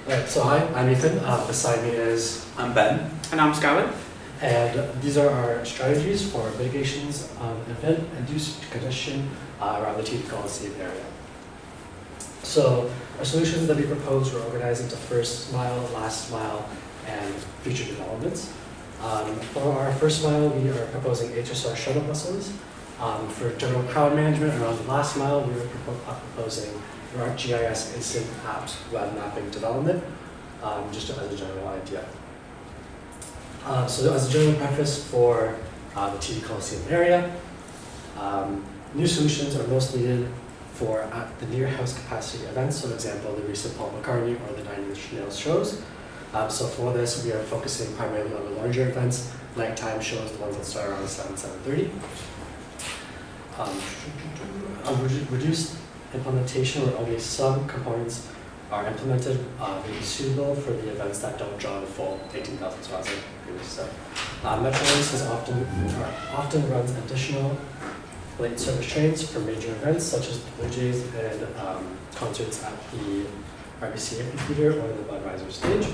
Alright, so hi, I'm Ethan. Beside me is, I'm Ben. And I'm Skylar. and these are our strategies for mitigations of event-induced congestion around the TD Coliseum area. So our solutions that we propose were organized into first mile, last mile, and future developments. For our first mile, we are proposing HSR shuttle buses. For general crowd management around the last mile, we were proposing GIS instant apps web mapping development, just as a general idea. So as a general preface for the TD Coliseum area, new solutions are most needed for at the near house capacity events, so for example, the recent Paul McCartney or the 9 Inch Nails shows. So for this, we are focusing primarily on the larger events, nighttime shows, the ones that start around 7:30. Reduced implementation where only some components are implemented may be suitable for the events that don't draw the full 18,000 spots like previously said. Metrolinx often runs additional late service trains for major events such as the Blue Jays and concerts at the RBC Amphitheater or the Budweiser stage.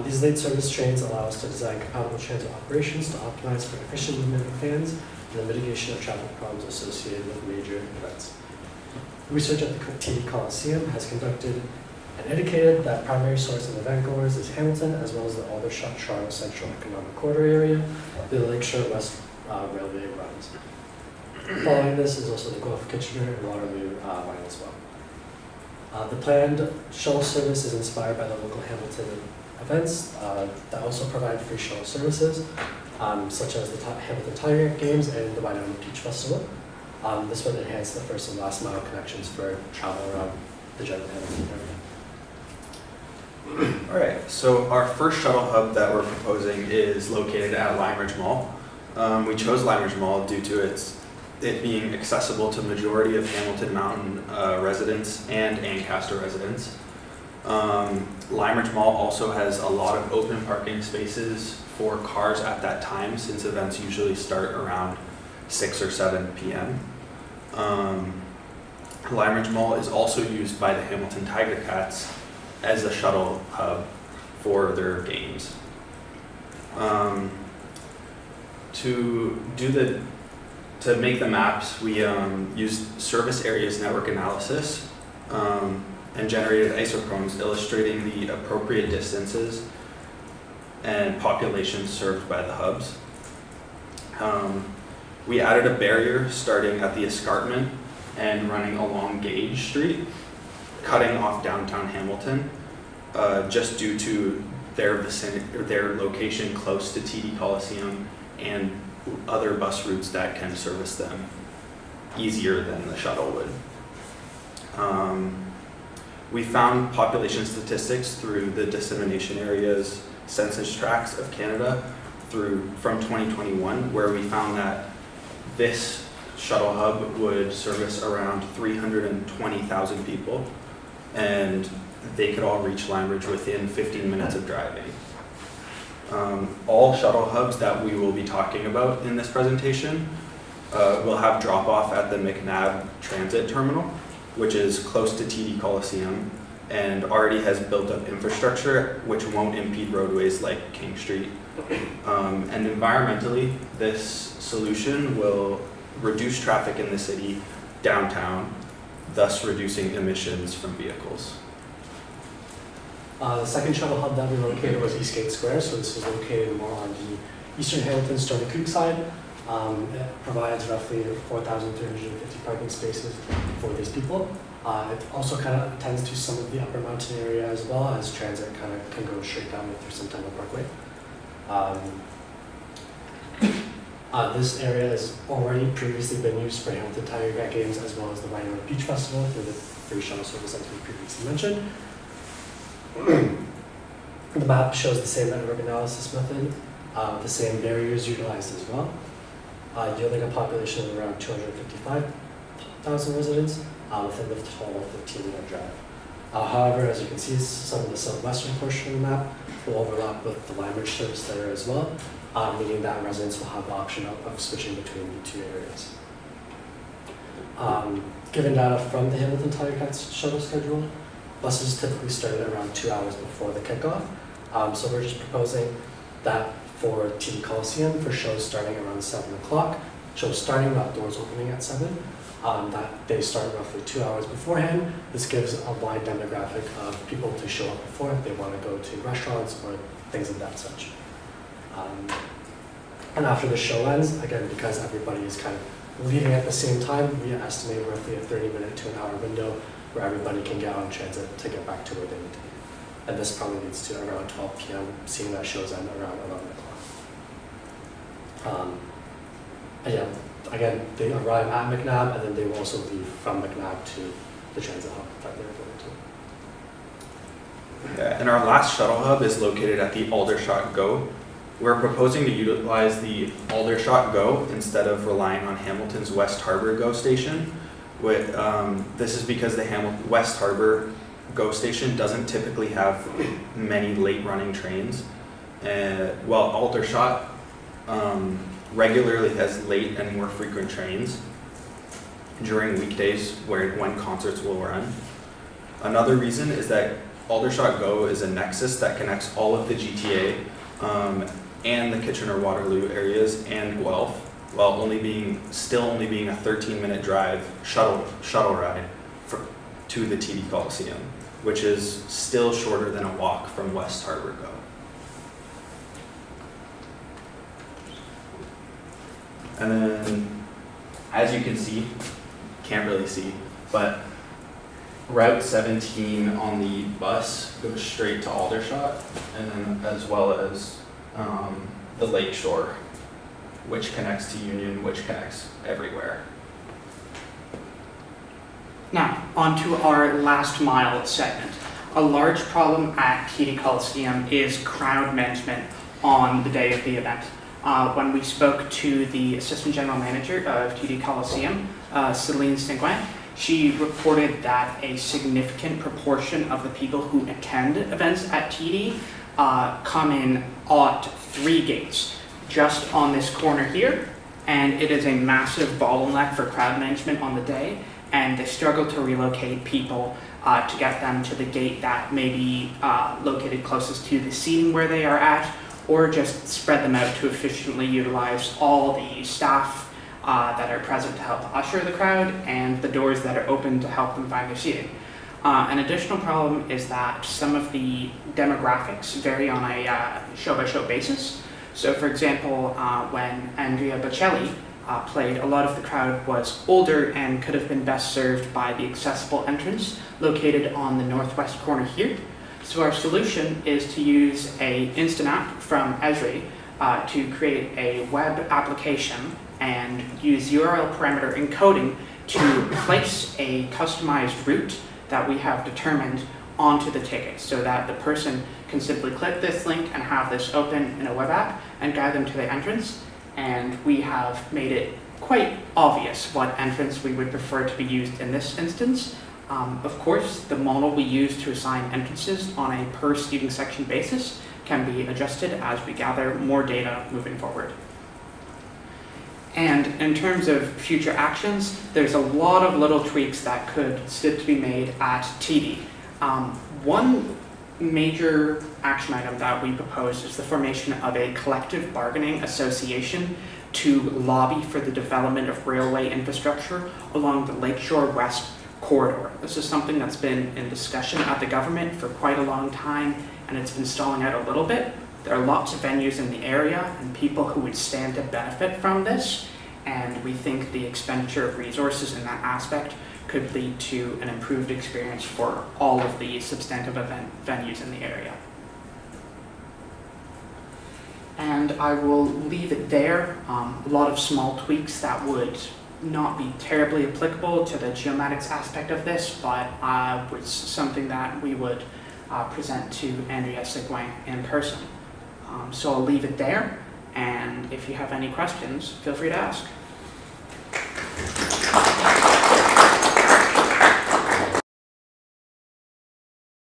These late service trains allow us to design compatible transit operations to optimize for efficient movement of fans and the mitigation of traffic problems associated with major events. Research at the TD Coliseum has conducted and indicated that primary source of eventgoers is Hamilton, as well as the Aldershot Toronto Central Economic Corridor area, the Lakeshore West Railway runs. Following this is also the Gulf Kitchener and Waterloo line as well. The planned shuttle service is inspired by the local Hamilton events that also provide free shuttle services, such as the Hamilton Tiger Games and the Wine Peach Festival. This would enhance the first and last mile connections for travel around the general Hamilton area. All right, so our first shuttle hub that we're proposing is located at Lime Ridge Mall. We chose Lime Ridge Mall due to it being accessible to the majority of Hamilton Mountain residents and Ancaster residents. Lime Ridge Mall also has a lot of open parking spaces for cars at that time, since events usually start around 6 or 7 p.m. Lime Ridge Mall is also used by the Hamilton Tiger Cats as a shuttle hub for their games. To make the maps, we used service areas network analysis and generated isochrones illustrating the appropriate distances and populations served by the hubs. We added a barrier starting at the escarpment and running along Gage Street, cutting off downtown Hamilton, just due to their location close to TD Coliseum and other bus routes that can service them easier than the shuttle would. We found population statistics through the Dissemination Areas Census Tracts of Canada from 2021, where we found that this shuttle hub would service around 320,000 people, and they could all reach Lime Ridge within 15 minutes of driving. All shuttle hubs that we will be talking about in this presentation will have drop-off at the McNabb Transit Terminal, which is close to TD Coliseum and already has built-up infrastructure which won't impede roadways like King Street. And environmentally, this solution will reduce traffic in the city downtown, thus reducing emissions from vehicles. The second shuttle hub that we located was Eastgate Square, so this is located more on the eastern Hamilton Stony Creek side. It provides roughly 4,350 parking spaces for these people. It also kind of attends to some of the upper mountain area as well, as transit kind of can go straight down through Centennial Parkway. This area has already previously been used for Hamilton Tiger Cat Games as well as the Wine Peach Festival through the free shuttle service as we previously mentioned. The map shows the same network analysis method, with the same barriers utilized as well, yielding a population of around 255,000 residents within the total 15-minute drive. However, as you can see, some of the southwestern portion of the map will overlap with the Lime Ridge service there as well, meaning that residents will have the option of switching between the two areas. Given data from the Hamilton Tiger Cats shuttle schedule, buses typically start at around 2 hours before the kickoff. So we're just proposing that for TD Coliseum for shows starting around 7 o'clock, shows starting, not doors opening at 7, that they start roughly 2 hours beforehand. This gives a wide demographic of people to show up before if they want to go to restaurants or things of that such. And after the show ends, again, because everybody is kind of leaving at the same time, we estimate roughly a 30-minute to an hour window where everybody can get on transit to get back to where they need to be. And this probably leads to around 12 p.m., seeing that shows end around 11 o'clock. And yeah, again, they arrive at McNabb, and then they will also leave from McNabb to the transit hub that they're going to. Yeah, and our last shuttle hub is located at the Aldershot GO. We're proposing to utilize the Aldershot GO instead of relying on Hamilton's West Harbour GO station. This is because the West Harbour GO station doesn't typically have many late running trains, while Aldershot regularly has late and more frequent trains during weekdays when concerts will run. Another reason is that Aldershot GO is a nexus that connects all of the GTA and the Kitchener-Waterloo areas and Guelph, while still only being a 13-minute drive shuttle ride to the TD Coliseum, which is still shorter than a walk from West Harbour GO. And then, as you can see, can't really see, but Route 17 on the bus goes straight to Aldershot, and then as well as the Lakeshore, which connects to Union, which connects everywhere. Now, on to our last mile segment. A large problem at TD Coliseum is crowd management on the day of the event. When we spoke to the Assistant General Manager of TD Coliseum, Celine Seguin, she reported that a significant proportion of the people who attend events at TD come in at 3 gates, just on this corner here, and it is a massive bottleneck for crowd management on the day, and they struggle to relocate people to get them to the gate that may be located closest to the seating where they are at, or just spread them out to efficiently utilize all the staff that are present to help usher the crowd and the doors that are open to help them find their seating. An additional problem is that some of the demographics vary on a show-by-show basis. So for example, when Andrea Bocelli played, a lot of the crowd was older and could have been best served by the accessible entrance located on the northwest corner here. So our solution is to use an instant app from Esri to create a web application and use URL parameter encoding to place a customized route that we have determined onto the ticket, so that the person can simply click this link and have this open in a web app and guide them to the entrance. And we have made it quite obvious what entrance we would prefer to be used in this instance. Of course, the model we use to assign entrances on a per seating section basis can be adjusted as we gather more data moving forward. And in terms of future actions, there's a lot of little tweaks that could still be made at TD. One major action item that we propose is the formation of a collective bargaining association to lobby for the development of railway infrastructure along the Lakeshore West corridor. This is something that's been in discussion at the government for quite a long time, and it's been stalling out a little bit. There are lots of venues in the area and people who would stand to benefit from this, and we think the expenditure of resources in that aspect could lead to an improved experience for all of the substantive event venues in the area. And I will leave it there. A lot of small tweaks that would not be terribly applicable to the geomatics aspect of this, but was something that we would present to Andrea Seguin in person. So I'll leave it there, and if you have any questions, feel free to ask.